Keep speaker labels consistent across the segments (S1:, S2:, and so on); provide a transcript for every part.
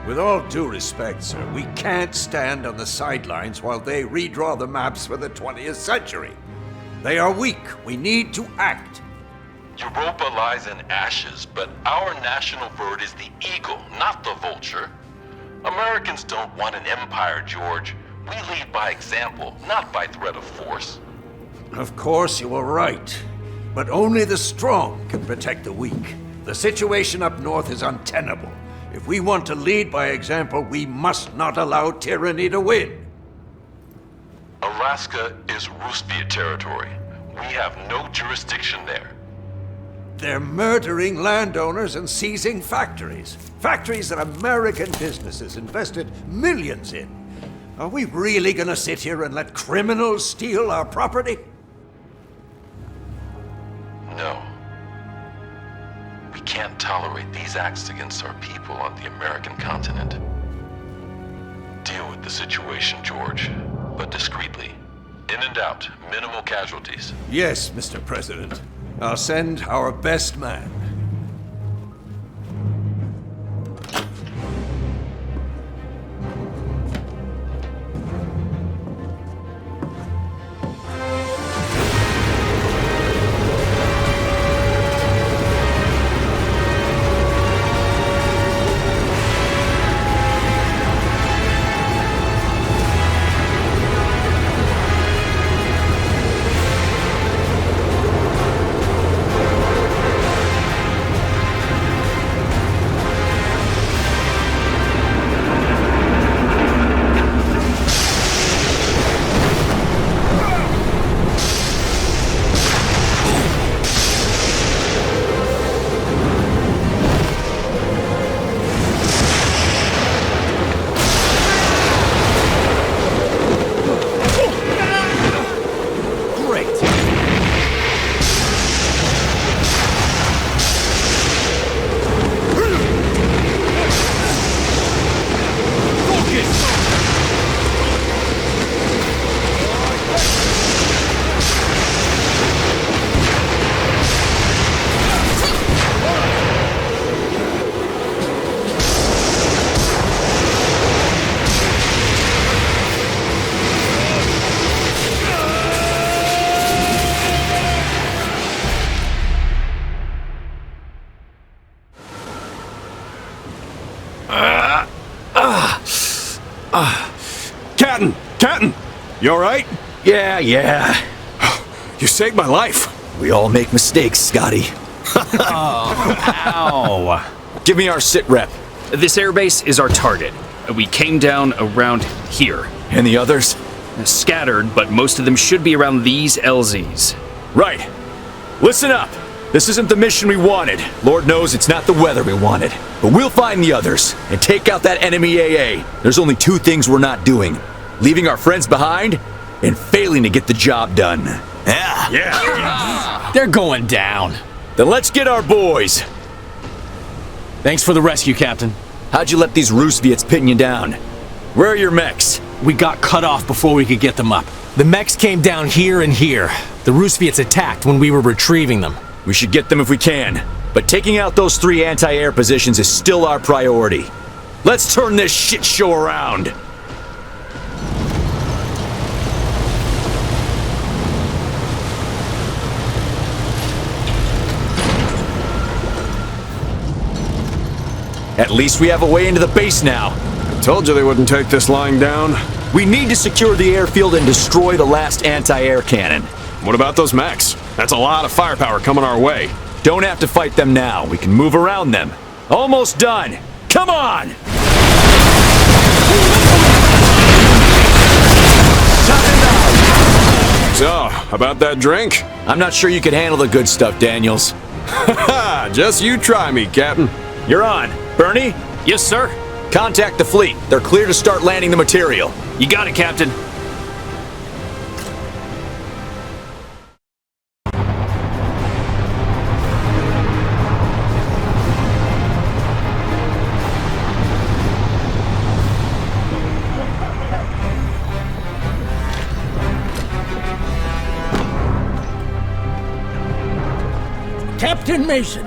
S1: With all due respect, sir, we can't stand on the sidelines while they redraw the maps for the 20th century. They are weak. We need to act.
S2: Europa lies in ashes, but our national bird is the eagle, not the vulture. Americans don't want an empire, George. We lead by example, not by threat of force.
S1: Of course, you are right. But only the strong can protect the weak. The situation up north is untenable. If we want to lead by example, we must not allow tyranny to win.
S2: Alaska is Roosevelt territory. We have no jurisdiction there.
S1: They're murdering landowners and seizing factories. Factories that American businesses invested millions in. Are we really gonna sit here and let criminals steal our property?
S2: No. We can't tolerate these acts against our people on the American continent. Deal with the situation, George, but discreetly. In and out, minimal casualties.
S1: Yes, Mr. President. I'll send our best man.
S3: Captain! You alright?
S4: Yeah.
S3: You saved my life.
S4: We all make mistakes, Scotty.
S5: Ow.
S4: Give me our sit rep.
S5: This airbase is our target. We came down around here.
S4: And the others?
S5: Scattered, but most of them should be around these LZs.
S4: Right. Listen up. This isn't the mission we wanted. Lord knows it's not the weather we wanted. But we'll find the others and take out that enemy AA. There's only two things we're not doing. Leaving our friends behind and failing to get the job done.
S3: Yeah.
S6: They're going down.
S4: Then let's get our boys.
S6: Thanks for the rescue, Captain.
S4: How'd you let these Roosevets pin you down? Where are your mechs?
S6: We got cut off before we could get them up. The mechs came down here and here. The Roosevets attacked when we were retrieving them.
S4: We should get them if we can. But taking out those 3 anti-air positions is still our priority. Let's turn this shit show around. At least we have a way into the base now.
S3: Told you they wouldn't take this lying down.
S4: We need to secure the airfield and destroy the last anti-air cannon.
S3: What about those mechs? That's a lot of firepower coming our way.
S4: Don't have to fight them now. We can move around them. Almost done. Come on!
S3: So, about that drink?
S4: I'm not sure you can handle the good stuff, Daniels.
S3: Ha! Just you try me, Captain.
S4: You're on. Bernie?
S5: Yes, sir.
S4: Contact the fleet. They're clear to start landing the material.
S5: You got it, Captain.
S7: Captain Mason,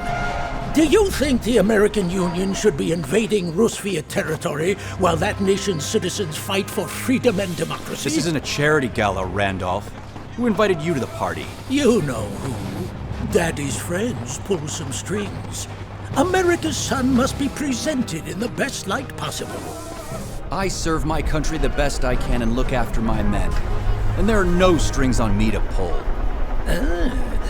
S7: Do you think the American Union should be invading Roosevelt territory while that nation's citizens fight for freedom and democracy?
S8: This isn't a charity gala, Randolph. Who invited you to the party?
S7: You know who. Daddy's friends pull some strings. America's son must be presented in the best light possible.
S8: I serve my country the best I can and look after my men. And there are no strings on me to pull.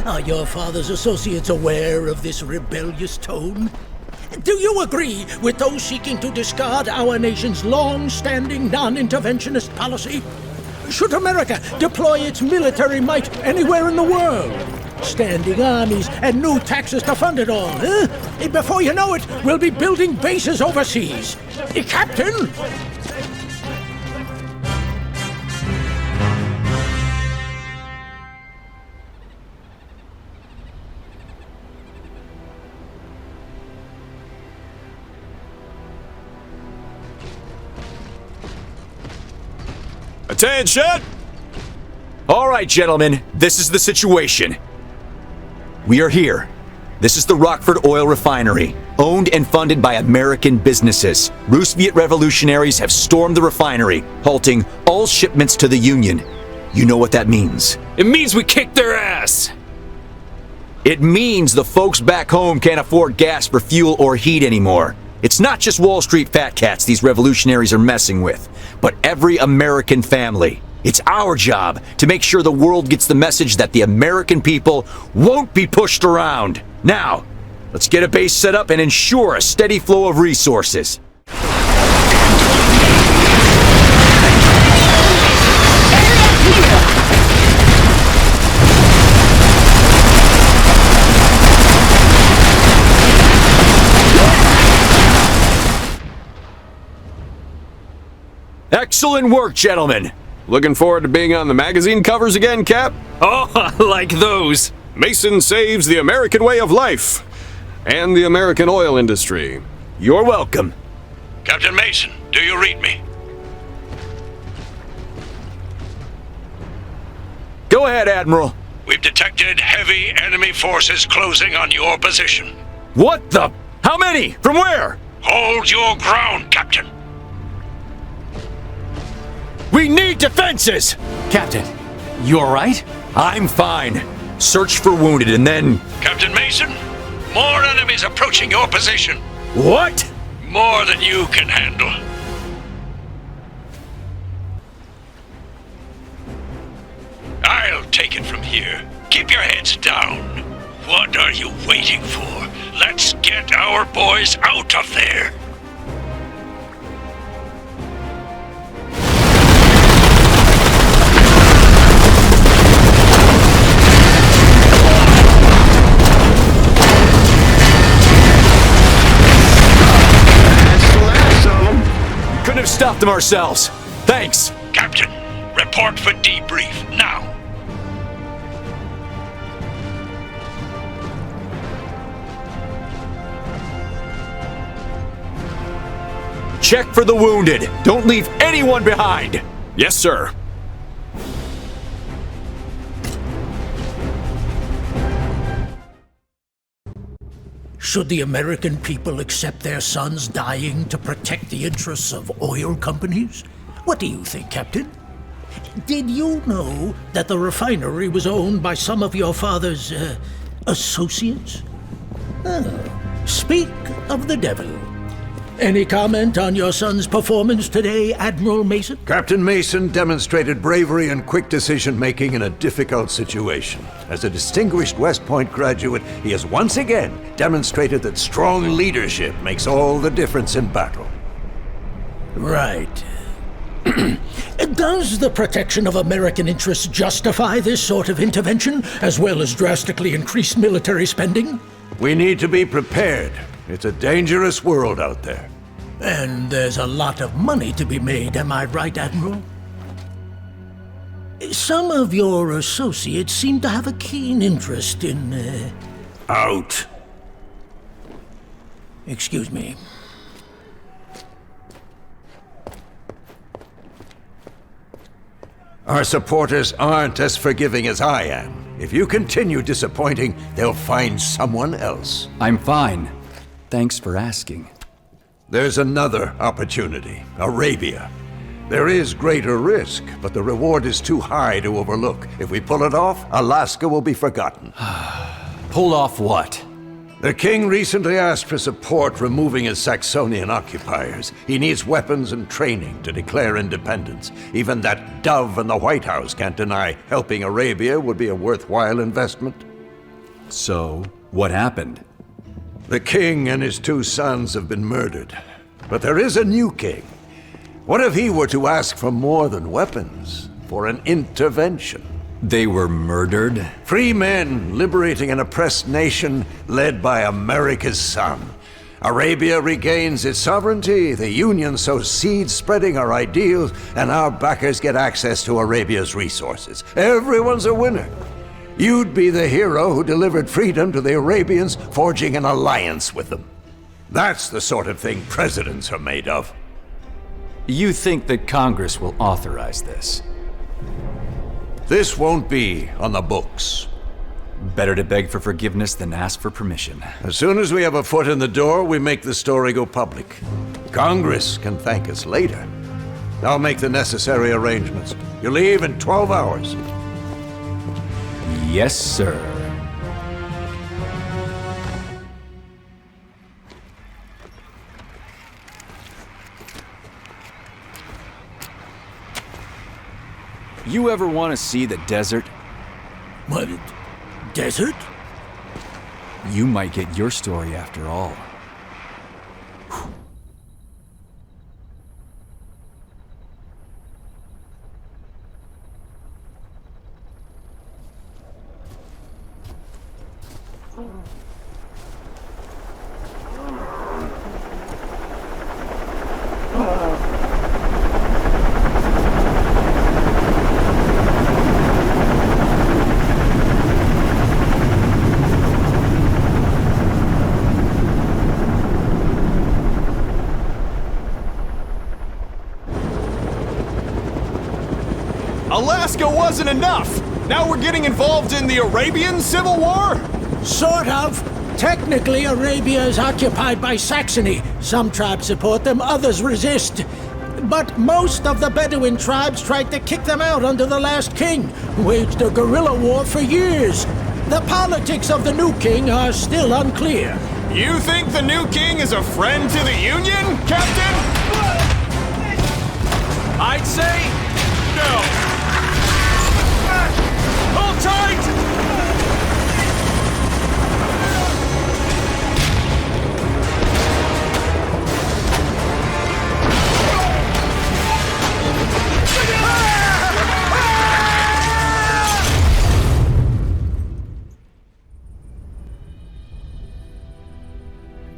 S7: Are your father's associates aware of this rebellious tone? Do you agree with those seeking to discard our nation's long-standing non-interventionist policy? Should America deploy its military might anywhere in the world? Standing armies and new taxes to fund it all, huh? Before you know it, we'll be building bases overseas. Captain!
S3: Attention!
S4: All right, gentlemen, this is the situation. We are here. This is the Rockford Oil Refinery, owned and funded by American businesses. Roosevelt revolutionaries have stormed the refinery, halting all shipments to the Union. You know what that means.
S5: It means we kicked their ass!
S4: It means the folks back home can't afford gas for fuel or heat anymore. It's not just Wall Street fat cats these revolutionaries are messing with, but every American family. It's our job to make sure the world gets the message that the American people won't be pushed around. Now, let's get a base set up and ensure a steady flow of resources. Excellent work, gentlemen.
S3: Looking forward to being on the magazine covers again, Cap?
S5: Oh, I like those!
S3: Mason saves the American way of life and the American oil industry.
S4: You're welcome.
S1: Captain Mason, do you read me?
S4: Go ahead, Admiral.
S1: We've detected heavy enemy forces closing on your position.
S4: What the? How many? From where?
S1: Hold your ground, Captain.
S4: We need defenses!
S6: Captain, you alright?
S4: I'm fine. Search for wounded and then...
S1: Captain Mason, more enemies approaching your position.
S4: What?
S1: More than you can handle. I'll take it from here. Keep your heads down. What are you waiting for? Let's get our boys out of there.
S4: Couldn't have stopped them ourselves. Thanks.
S1: Captain, report for debrief, now.
S4: Check for the wounded. Don't leave anyone behind.
S3: Yes, sir.
S7: Should the American people accept their sons dying to protect the interests of oil companies? What do you think, Captain? Did you know that the refinery was owned by some of your father's, associates? Oh, speak of the devil. Any comment on your son's performance today, Admiral Mason?
S1: Captain Mason demonstrated bravery and quick decision-making in a difficult situation. As a distinguished West Point graduate, he has once again demonstrated that strong leadership makes all the difference in battle.
S7: Right. Does the protection of American interests justify this sort of intervention, as well as drastically increased military spending?
S1: We need to be prepared. It's a dangerous world out there.
S7: And there's a lot of money to be made, am I right, Admiral? Some of your associates seem to have a keen interest in,
S1: Out.
S7: Excuse me.
S1: Our supporters aren't as forgiving as I am. If you continue disappointing, they'll find someone else.
S8: I'm fine. Thanks for asking.
S1: There's another opportunity, Arabia. There is greater risk, but the reward is too high to overlook. If we pull it off, Alaska will be forgotten.
S8: Pull off what?
S1: The king recently asked for support removing his Saxonian occupiers. He needs weapons and training to declare independence. Even that dove in the White House can't deny helping Arabia would be a worthwhile investment.
S8: So, what happened?
S1: The king and his 2 sons have been murdered. But there is a new king. What if he were to ask for more than weapons, for an intervention?
S8: They were murdered?
S1: Free men liberating an oppressed nation led by America's son. Arabia regains its sovereignty, the Union sows seeds spreading our ideals, and our backers get access to Arabia's resources. Everyone's a winner. You'd be the hero who delivered freedom to the Arabians, forging an alliance with them. That's the sort of thing presidents are made of.
S8: You think that Congress will authorize this?
S1: This won't be on the books.
S8: Better to beg for forgiveness than ask for permission.
S1: As soon as we have a foot in the door, we make the story go public. Congress can thank us later. I'll make the necessary arrangements. You leave in 12 hours.
S8: Yes, sir. You ever want to see the desert?
S7: What? Desert?
S8: You might get your story after all.
S3: Alaska wasn't enough! Now we're getting involved in the Arabian Civil War?
S7: Sort of. Technically, Arabia is occupied by Saxony. Some tribes support them, others resist. But most of the Bedouin tribes tried to kick them out under the last king, who waged a guerrilla war for years. The politics of the new king are still unclear.
S3: You think the new king is a friend to the Union, Captain? I'd say no. Hold tight!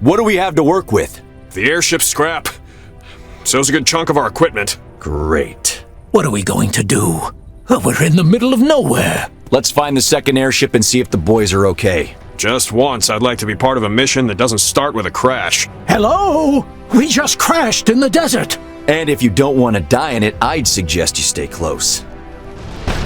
S4: What do we have to work with?
S3: The airship's scrap. So's a good chunk of our equipment.
S4: Great.
S7: What are we going to do? We're in the middle of nowhere.
S4: Let's find the second airship and see if the boys are okay.
S3: Just once, I'd like to be part of a mission that doesn't start with a crash.
S7: Hello? We just crashed in the desert.
S4: And if you don't want to die in it, I'd suggest you stay close.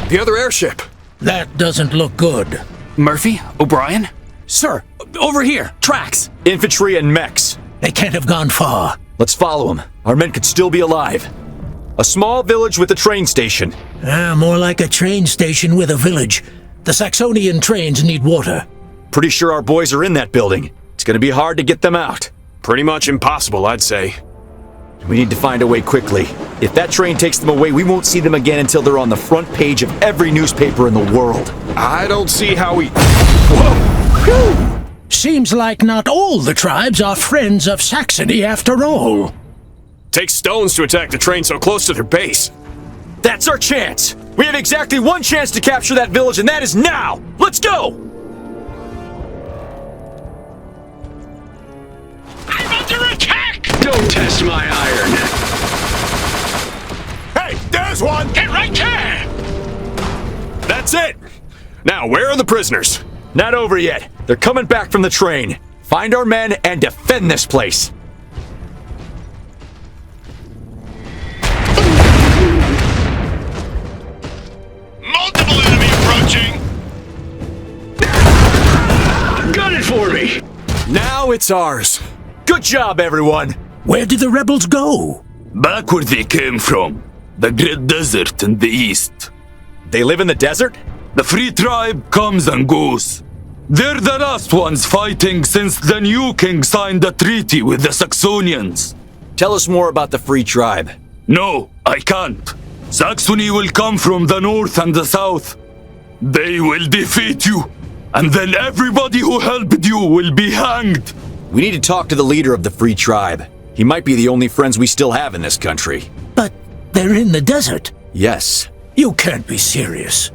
S3: The other airship!
S7: That doesn't look good.
S5: Murphy? O'Brien?
S6: Sir, over here. Tracks.
S4: Infantry and mechs.
S7: They can't have gone far.
S4: Let's follow them. Our men could still be alive. A small village with a train station.
S7: More like a train station with a village. The Saxonian trains need water.
S4: Pretty sure our boys are in that building. It's gonna be hard to get them out.
S3: Pretty much impossible, I'd say.
S4: We need to find a way quickly. If that train takes them away, we won't see them again until they're on the front page of every newspaper in the world.
S3: I don't see how we...
S7: Whew. Seems like not all the tribes are friends of Saxony after all.
S3: Takes stones to attack the train so close to their base.
S4: That's our chance! We have exactly one chance to capture that village, and that is now! Let's go!
S9: I'm under attack! Don't test my iron.
S3: Hey, there's one!
S9: Get right there!
S3: That's it! Now, where are the prisoners?
S4: Not over yet. They're coming back from the train. Find our men and defend this place.
S9: Multiple enemy approaching! Gun it for me!
S3: Now it's ours.
S4: Good job, everyone!
S7: Where did the rebels go?
S10: Back where they came from. The Great Desert in the east.
S4: They live in the desert?
S10: The Free Tribe comes and goes. They're the last ones fighting since the new king signed a treaty with the Saxonians.
S4: Tell us more about the Free Tribe.
S10: No, I can't. Saxony will come from the north and the south. They will defeat you, and then everybody who helped you will be hanged.
S4: We need to talk to the leader of the Free Tribe. He might be the only friends we still have in this country.
S7: But they're in the desert.
S4: Yes.
S7: You can't be serious.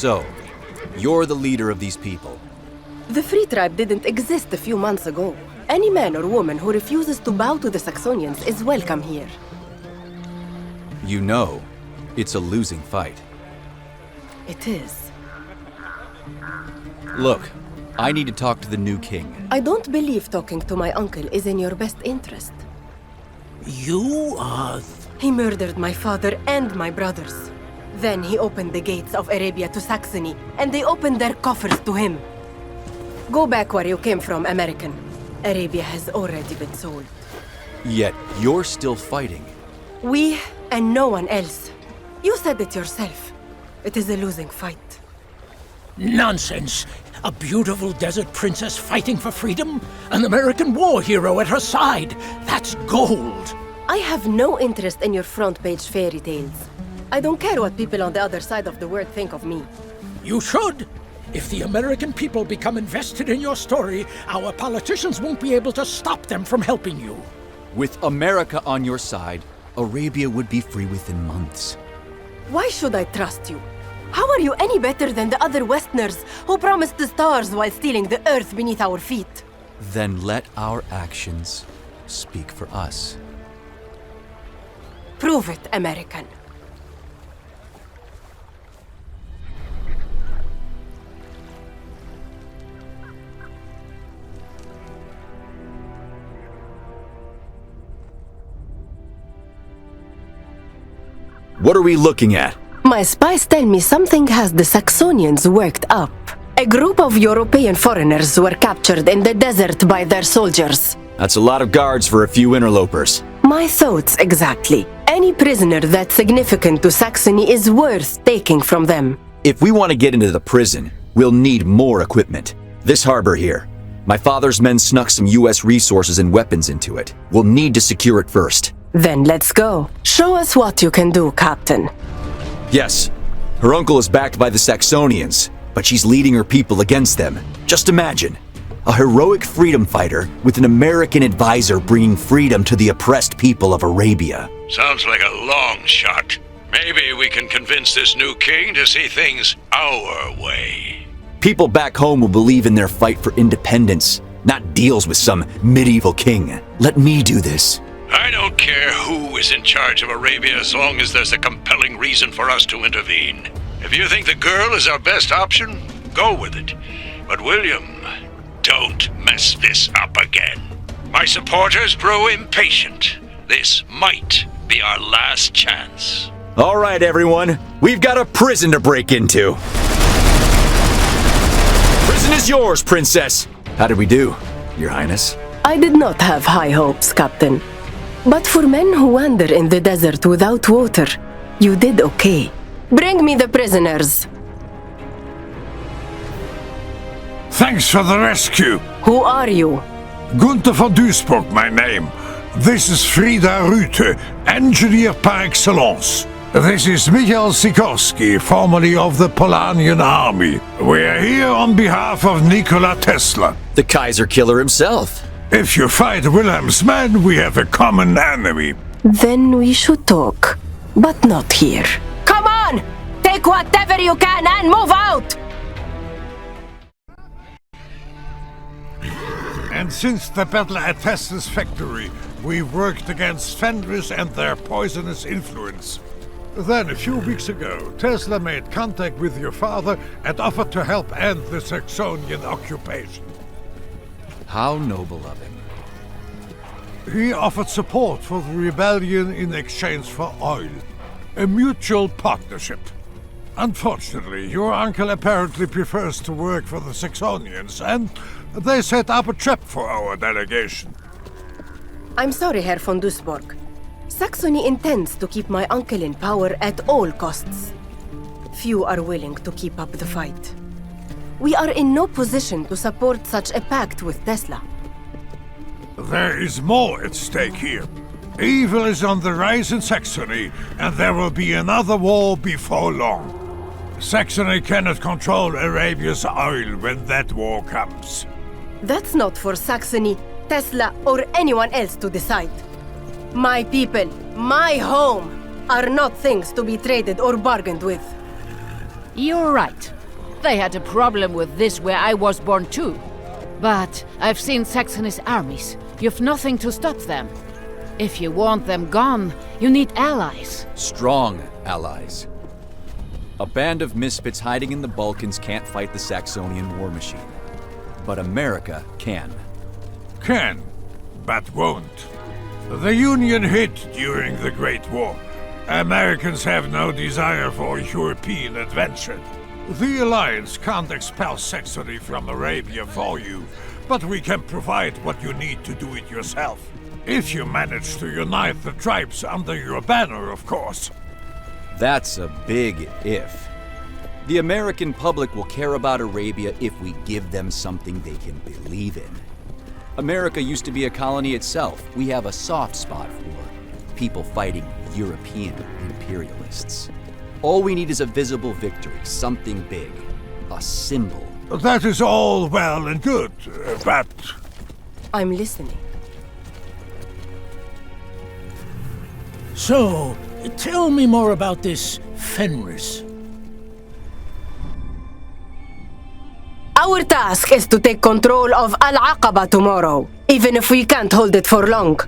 S8: So, you're the leader of these people.
S11: The Free Tribe didn't exist a few months ago. Any man or woman who refuses to bow to the Saxonians is welcome here.
S8: You know, it's a losing fight.
S11: It is.
S8: Look, I need to talk to the new king.
S11: I don't believe talking to my uncle is in your best interest.
S7: You are...
S11: He murdered my father and my brothers. Then he opened the gates of Arabia to Saxony, and they opened their coffers to him. Go back where you came from, American. Arabia has already been sold.
S8: Yet, you're still fighting.
S11: We and no one else. You said it yourself. It is a losing fight.
S7: Nonsense! A beautiful desert princess fighting for freedom? An American war hero at her side? That's gold!
S11: I have no interest in your front-page fairy tales. I don't care what people on the other side of the world think of me.
S7: You should! If the American people become invested in your story, our politicians won't be able to stop them from helping you.
S8: With America on your side, Arabia would be free within months.
S11: Why should I trust you? How are you any better than the other Westerners who promised the stars while stealing the earth beneath our feet?
S8: Then let our actions speak for us.
S11: Prove it, American.
S4: What are we looking at?
S11: My spies tell me something has the Saxonians worked up. A group of European foreigners were captured in the desert by their soldiers.
S4: That's a lot of guards for a few interlopers.
S11: My thoughts exactly. Any prisoner that's significant to Saxony is worth taking from them.
S4: If we want to get into the prison, we'll need more equipment. This harbor here. My father's men snuck some US resources and weapons into it. We'll need to secure it first.
S11: Then let's go. Show us what you can do, Captain.
S4: Yes, her uncle is backed by the Saxonians, but she's leading her people against them. Just imagine, a heroic freedom fighter with an American advisor bringing freedom to the oppressed people of Arabia.
S1: Sounds like a long shot. Maybe we can convince this new king to see things our way.
S4: People back home will believe in their fight for independence, not deals with some medieval king. Let me do this.
S1: I don't care who is in charge of Arabia as long as there's a compelling reason for us to intervene. If you think the girl is our best option, go with it. But William, don't mess this up again. My supporters grow impatient. This might be our last chance.
S4: All right, everyone. We've got a prison to break into. Prison is yours, Princess. How did we do, Your Highness?
S11: I did not have high hopes, Captain. But for men who wander in the desert without water, you did okay. Bring me the prisoners.
S12: Thanks for the rescue.
S11: Who are you?
S12: Gunther von Duisburg, my name. This is Frida Rüte, engineer par excellence. This is Michael Sikorski, formerly of the Polanian army. We are here on behalf of Nikola Tesla.
S4: The Kaiser killer himself.
S12: If you fight Wilhelm's men, we have a common enemy.
S11: Then we should talk, but not here. Come on! Take whatever you can and move out!
S12: And since the battle at Tesla's factory, we've worked against Fenris and their poisonous influence. Then, a few weeks ago, Tesla made contact with your father and offered to help end the Saxonian occupation.
S8: How noble of him.
S12: He offered support for the rebellion in exchange for oil. A mutual partnership. Unfortunately, your uncle apparently prefers to work for the Saxonians, and they set up a trap for our delegation.
S11: I'm sorry, Herr von Duisburg. Saxony intends to keep my uncle in power at all costs. Few are willing to keep up the fight. We are in no position to support such a pact with Tesla.
S12: There is more at stake here. Evil is on the rise in Saxony, and there will be another war before long. Saxony cannot control Arabia's oil when that war comes.
S11: That's not for Saxony, Tesla, or anyone else to decide. My people, my home, are not things to be traded or bargained with.
S13: You're right. They had a problem with this where I was born too. But I've seen Saxony's armies. You've nothing to stop them. If you want them gone, you need allies.
S8: Strong allies. A band of misfits hiding in the Balkans can't fight the Saxonian war machine. But America can.
S12: Can, but won't. The Union hid during the Great War. Americans have no desire for European adventure. The Alliance can't expel Saxony from Arabia for you, but we can provide what you need to do it yourself. If you manage to unite the tribes under your banner, of course.
S8: That's a big if. The American public will care about Arabia if we give them something they can believe in. America used to be a colony itself. We have a soft spot for people fighting European imperialists. All we need is a visible victory, something big, a symbol.
S12: That is all well and good, but...
S11: I'm listening.
S7: So, tell me more about this Fenris.
S11: Our task is to take control of Aqaba tomorrow, even if we can't hold it for long.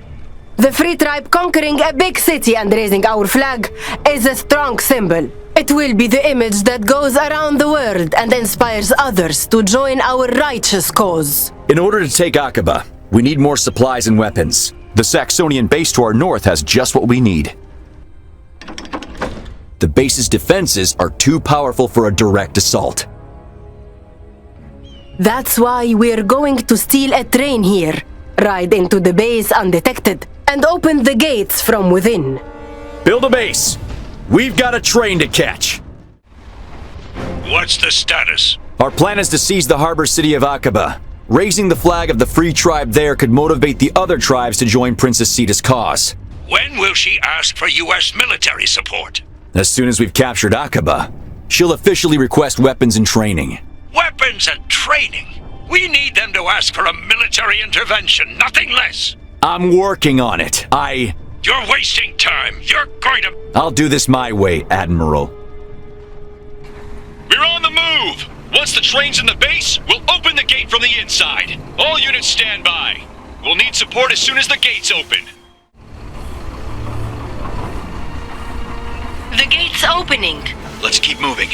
S11: The Free Tribe conquering a big city and raising our flag is a strong symbol. It will be the image that goes around the world and inspires others to join our righteous cause.
S4: In order to take Aqaba, we need more supplies and weapons. The Saxonian base to our north has just what we need. The base's defenses are too powerful for a direct assault.
S11: That's why we're going to steal a train here, ride into the base undetected, and open the gates from within.
S4: Build a base! We've got a train to catch!
S1: What's the status?
S4: Our plan is to seize the harbor city of Aqaba. Raising the flag of the Free Tribe there could motivate the other tribes to join Princess Sita's cause.
S1: When will she ask for U.S. military support?
S4: As soon as we've captured Aqaba, she'll officially request weapons and training.
S1: Weapons and training? We need them to ask for a military intervention, nothing less.
S4: I'm working on it.
S1: You're wasting time. You're going to...
S4: I'll do this my way, Admiral.
S10: We're on the move! Once the train's in the base, we'll open the gate from the inside. All units stand by. We'll need support as soon as the gate's open.
S11: The gate's opening.
S10: Let's keep moving.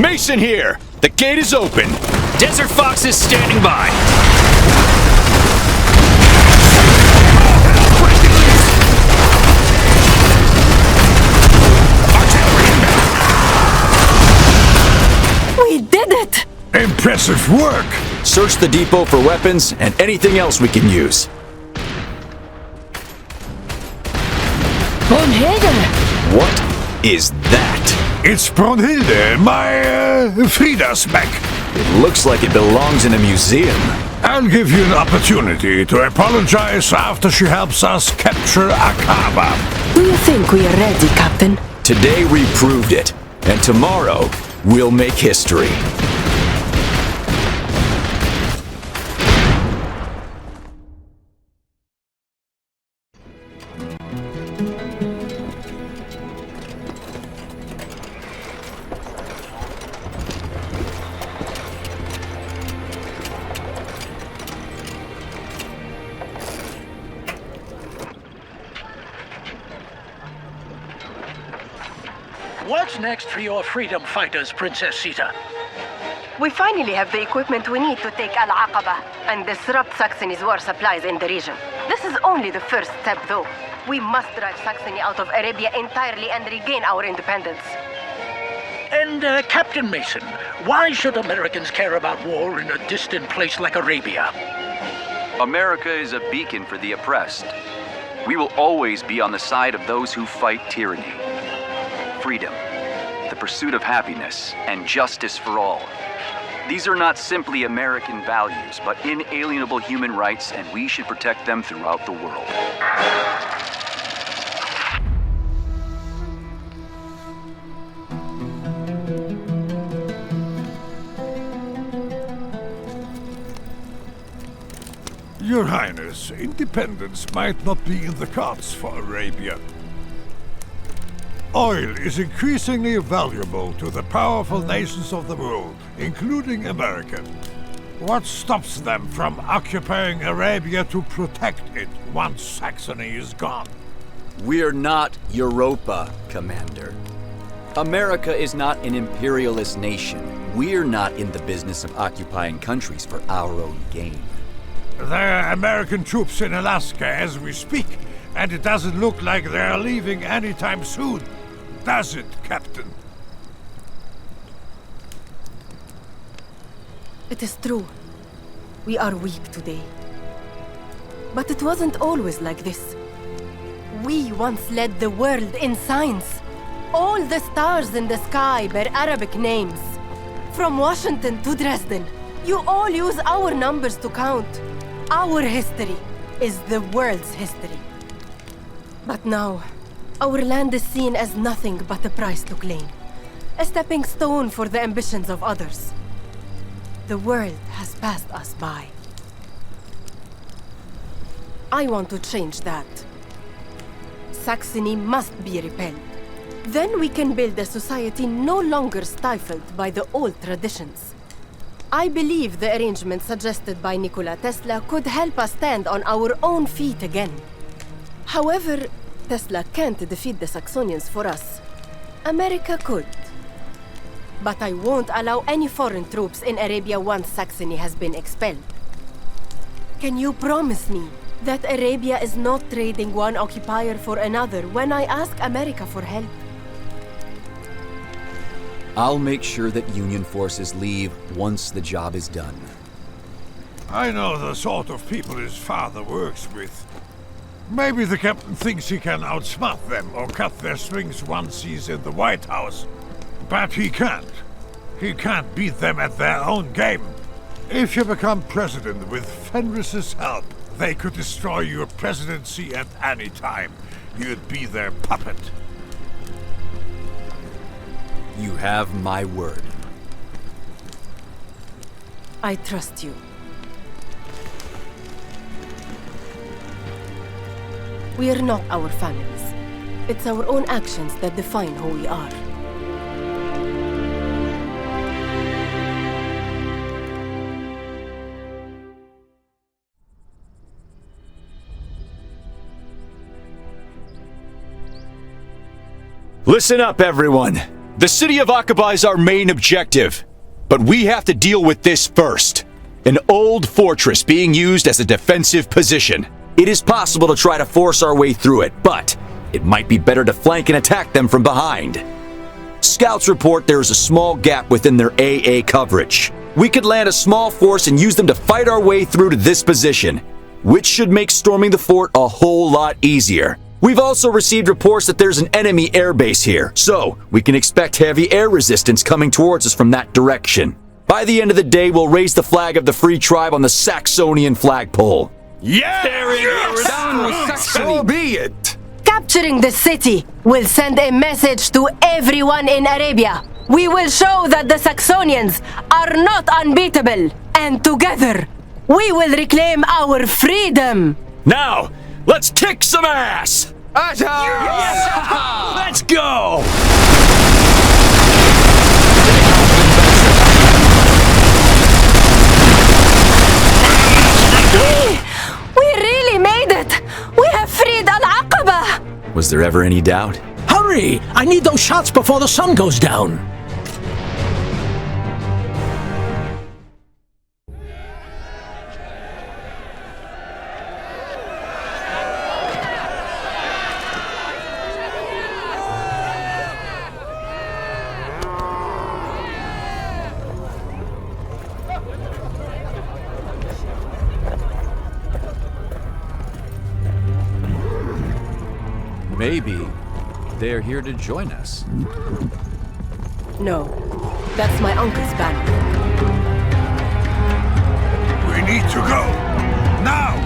S4: Mason here! The gate is open!
S5: Desert Fox is standing by.
S11: We did it!
S12: Impressive work!
S4: Search the depot for weapons and anything else we can use.
S13: Brunhilde!
S4: What is that?
S12: It's Brunhilde, my Frida's back.
S4: It looks like it belongs in a museum.
S12: I'll give you an opportunity to apologize after she helps us capture Aqaba.
S11: Do you think we are ready, Captain?
S4: Today we proved it, and tomorrow we'll make history.
S7: What's next for your freedom fighters, Princess Sita?
S11: We finally have the equipment we need to take Aqaba and disrupt Saxony's war supplies in the region. This is only the first step, though. We must drive Saxony out of Arabia entirely and regain our independence.
S7: And, Captain Mason, why should Americans care about war in a distant place like Arabia?
S8: America is a beacon for the oppressed. We will always be on the side of those who fight tyranny. Freedom, the pursuit of happiness, and justice for all. These are not simply American values, but inalienable human rights, and we should protect them throughout the world.
S12: Your Highness, independence might not be in the cards for Arabia. Oil is increasingly valuable to the powerful nations of the world, including America. What stops them from occupying Arabia to protect it once Saxony is gone?
S8: We're not Europa, Commander. America is not an imperialist nation. We're not in the business of occupying countries for our own gain.
S12: There are American troops in Alaska as we speak, and it doesn't look like they're leaving anytime soon. Does it, Captain?
S11: It is true. We are weak today. But it wasn't always like this. We once led the world in science. All the stars in the sky bear Arabic names. From Washington to Dresden, you all use our numbers to count. Our history is the world's history. But now, our land is seen as nothing but a price to claim. A stepping stone for the ambitions of others. The world has passed us by. I want to change that. Saxony must be repelled. Then we can build a society no longer stifled by the old traditions. I believe the arrangement suggested by Nikola Tesla could help us stand on our own feet again. However, Tesla can't defeat the Saxonians for us. America could. But I won't allow any foreign troops in Arabia once Saxony has been expelled. Can you promise me that Arabia is not trading one occupier for another when I ask America for help?
S8: I'll make sure that Union forces leave once the job is done.
S12: I know the sort of people his father works with. Maybe the captain thinks he can outsmart them or cut their strings once he's in the White House. But he can't. He can't beat them at their own game. If you become president with Fenris's help, they could destroy your presidency at any time. You'd be their puppet.
S8: You have my word.
S11: I trust you. We are not our families. It's our own actions that define who we are.
S4: Listen up, everyone. The city of Aqaba is our main objective, but we have to deal with this first. An old fortress being used as a defensive position. It is possible to try to force our way through it, but it might be better to flank and attack them from behind. Scouts report there is a small gap within their AA coverage. We could land a small force and use them to fight our way through to this position, which should make storming the fort a whole lot easier. We've also received reports that there's an enemy airbase here, so we can expect heavy air resistance coming towards us from that direction. By the end of the day, we'll raise the flag of the Free Tribe on the Saxonian flagpole.
S3: Yeah!
S10: So be it!
S11: Capturing the city will send a message to everyone in Arabia. We will show that the Saxonians are not unbeatable, and together, we will reclaim our freedom.
S4: Now, let's kick some ass!
S3: Let's go!
S11: We really made it! We have freed Al-Aqaba!
S4: Was there ever any doubt?
S7: Hurry! I need those shots before the sun goes down.
S8: Maybe they're here to join us.
S11: No, that's my uncle's banner.
S12: We need to go. Now!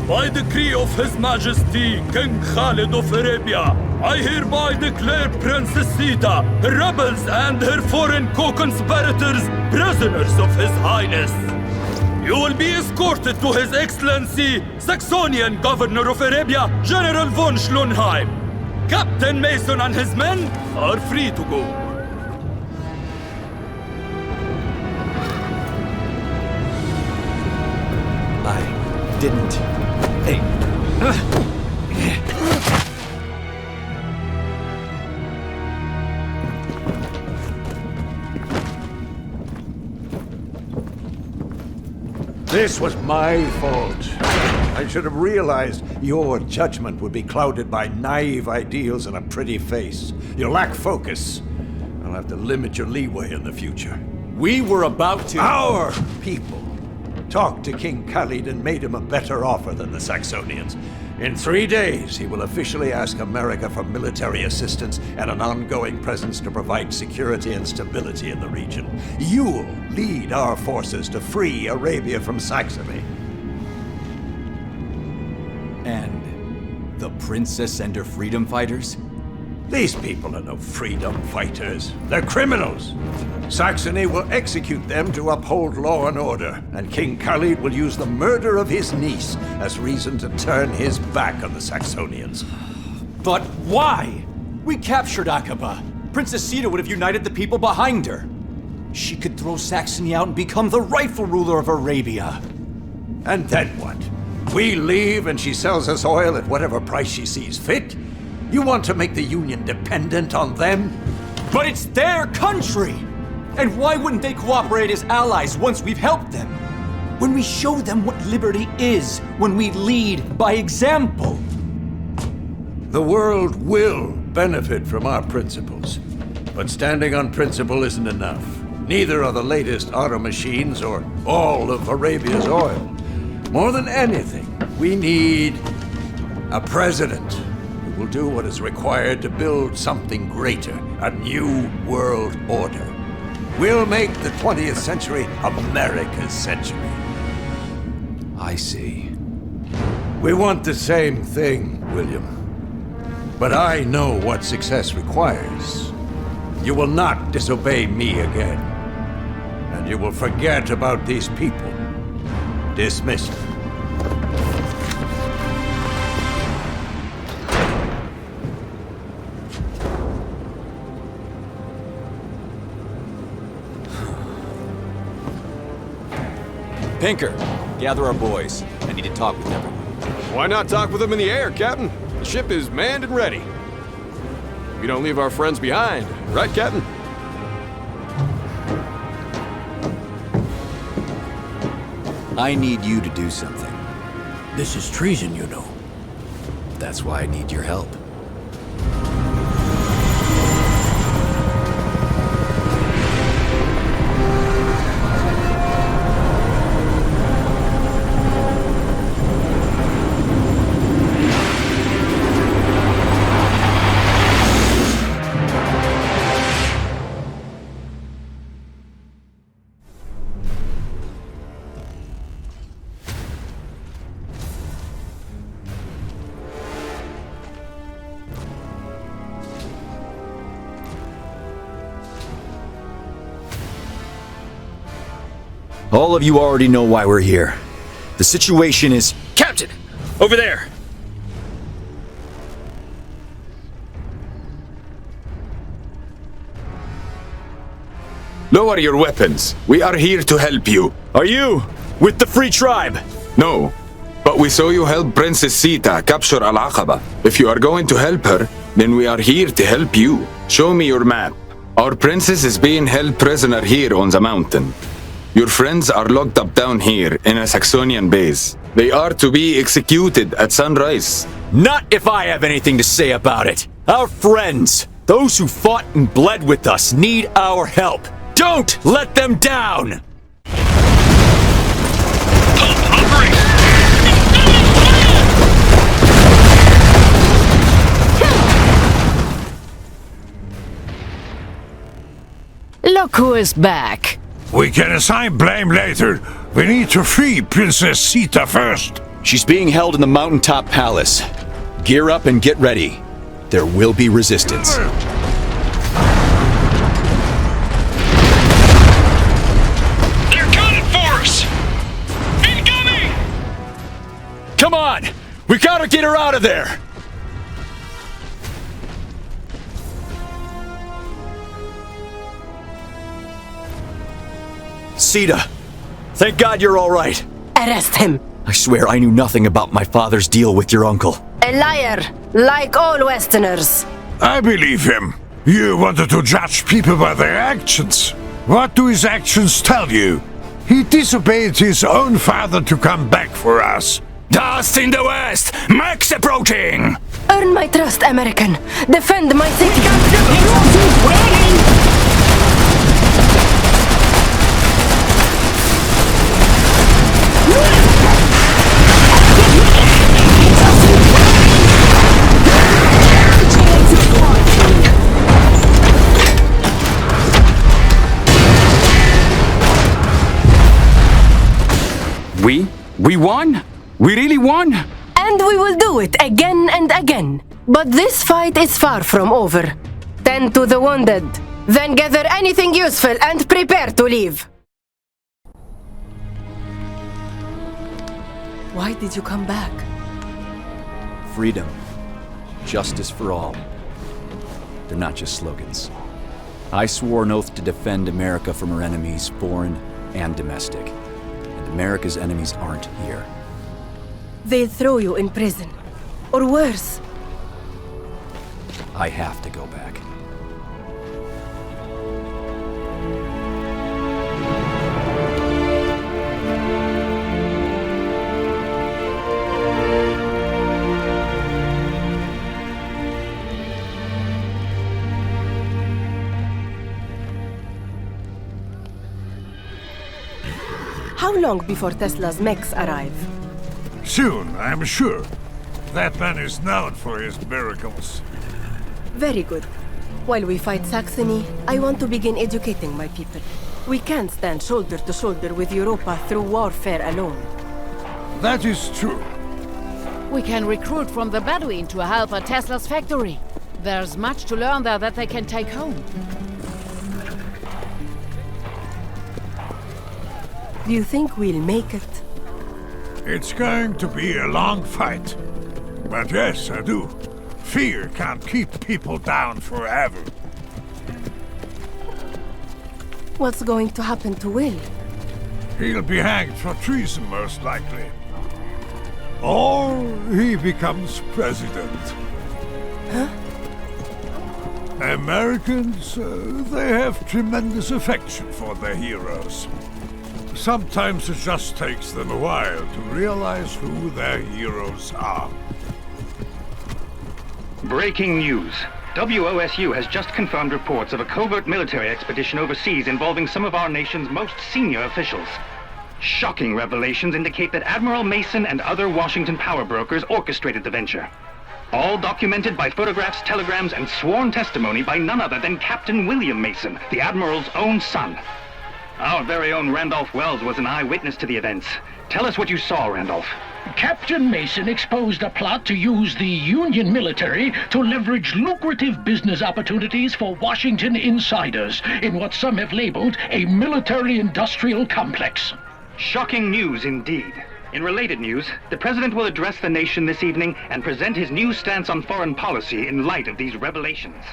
S10: By decree of His Majesty, King Khalid of Arabia, I hereby declare Princess Sita, her rebels and her foreign co-conspirators prisoners of His Highness. You will be escorted to His Excellency, Saxonian Governor of Arabia, General von Schlonheim. Captain Mason and his men are free to go.
S8: I didn't... Hey.
S1: This was my fault. I should have realized your judgment would be clouded by naive ideals and a pretty face. You lack focus. I'll have to limit your leeway in the future.
S8: We were about to...
S1: Our people talked to King Khalid and made him a better offer than the Saxonians. In 3 days, he will officially ask America for military assistance and an ongoing presence to provide security and stability in the region. You'll lead our forces to free Arabia from Saxony.
S8: And the princess and her freedom fighters?
S1: These people are no freedom fighters. They're criminals. Saxony will execute them to uphold law and order, and King Khalid will use the murder of his niece as reason to turn his back on the Saxonians.
S8: But why? We captured Aqaba. Princess Sita would have united the people behind her. She could throw Saxony out and become the rightful ruler of Arabia.
S1: And then what? We leave and she sells us oil at whatever price she sees fit? You want to make the Union dependent on them?
S8: But it's their country! And why wouldn't they cooperate as allies once we've helped them? When we show them what liberty is, when we lead by example.
S1: The world will benefit from our principles. But standing on principle isn't enough. Neither are the latest auto machines or all of Arabia's oil. More than anything, we need a president who will do what is required to build something greater, a new world order. We'll make the 20th century America's century.
S8: I see.
S1: We want the same thing, William. But I know what success requires. You will not disobey me again. And you will forget about these people. Dismissed.
S8: Pinker, gather our boys. I need to talk with everyone.
S3: Why not talk with them in the air, Captain? The ship is manned and ready. We don't leave our friends behind, right, Captain?
S8: I need you to do something.
S7: This is treason, you know.
S8: That's why I need your help.
S4: All of you already know why we're here. The situation is...
S5: Captain! Over there!
S14: Lower your weapons. We are here to help you.
S4: Are you with the Free Tribe?
S14: No, but we saw you help Princess Sita capture Al-Aqaba. If you are going to help her, then we are here to help you. Show me your map. Our princess is being held prisoner here on the mountain. Your friends are locked up down here in a Saxonian base. They are to be executed at sunrise.
S4: Not if I have anything to say about it. Our friends, those who fought and bled with us, need our help. Don't let them down!
S13: Look who is back.
S12: We can assign blame later. We need to free Princess Sita first.
S4: She's being held in the mountaintop palace. Gear up and get ready. There will be resistance.
S9: They're coming for us! Incoming!
S4: Come on! We gotta get her out of there! Sita, thank God you're all right.
S11: Arrest him.
S4: I swear I knew nothing about my father's deal with your uncle.
S11: A liar, like all Westerners.
S12: I believe him. You wanted to judge people by their actions. What do his actions tell you? He disobeyed his own father to come back for us.
S9: Dust in the west! Max approaching!
S11: Earn my trust, American. Defend my city.
S14: We won? We really won?
S11: And we will do it again and again. But this fight is far from over. Tend to the wounded. Then gather anything useful and prepare to leave. Why did you come back?
S8: Freedom. Justice for all. They're not just slogans. I swore an oath to defend America from her enemies, foreign and domestic. And America's enemies aren't here.
S11: They'll throw you in prison. Or worse.
S8: I have to go back.
S11: How long before Tesla's mechs arrive?
S12: Soon, I'm sure. That man is known for his miracles.
S11: Very good. While we fight Saxony, I want to begin educating my people. We can't stand shoulder to shoulder with Europa through warfare alone.
S12: That is true.
S13: We can recruit from the Bedouin to help at Tesla's factory. There's much to learn there that they can take home.
S11: Do you think we'll make it?
S12: It's going to be a long fight. But yes, I do. Fear can't keep people down forever.
S11: What's going to happen to Will?
S12: He'll be hanged for treason, most likely. Or he becomes president.
S11: Huh?
S12: Americans, they have tremendous affection for their heroes. Sometimes it just takes them a while to realize who their heroes are.
S15: Breaking news. WOSU has just confirmed reports of a covert military expedition overseas involving some of our nation's most senior officials. Shocking revelations indicate that Admiral Mason and other Washington power brokers orchestrated the venture. All documented by photographs, telegrams, and sworn testimony by none other than Captain William Mason, the Admiral's own son. Our very own Randolph Wells was an eyewitness to the events. Tell us what you saw, Randolph.
S7: Captain Mason exposed a plot to use the Union military to leverage lucrative business opportunities for Washington insiders in what some have labeled a military-industrial complex.
S15: Shocking news indeed. In related news, the President will address the nation this evening and present his new stance on foreign policy in light of these revelations.